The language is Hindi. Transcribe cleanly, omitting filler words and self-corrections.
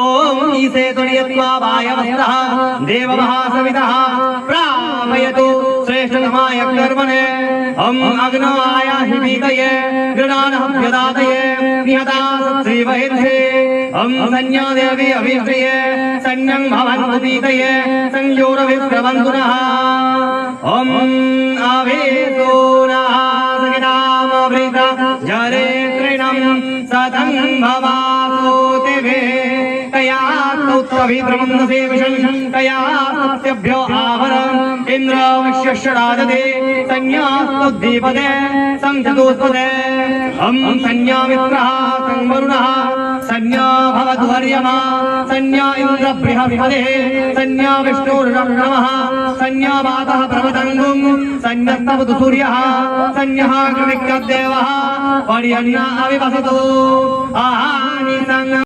ओम ईसे तुर्यत्वा वायवस्तः देवमहासवितः प्रापयतु श्रेष्ठतमाय कर्मणे ओम अग्नो आयाहि वीतये गृणानः व्यदातये निहता श्रीवैर्षे ओम संज्ञादेवी अभिष्टये सन्यं भवन्तु वीतये संयोरविश्रवन्तु नः ओम आवेशोनः सकितामवृत जरे तृणं सतं भवासोतिभे कया तौत्तभिद्रमन्दसे विशं कया सत्यभ्यो आवरम् इन्द्र विश्वस्य राजते संज्ञास्तुद्दीपदे संचतुस्पदे हम संज्ञामित्रः संवरुणः संज्ञा भवतु हर्यमा संज्ञा इन्द्र बृहस्पतिः संज्ञा विष्णुर्नमः संज्ञा वातः प्रवतङ्गुं संज्ञस्तवतु सूर्यः संज्ञः कृविक्रदेवः पर्यन्ना अविवसतु आहानि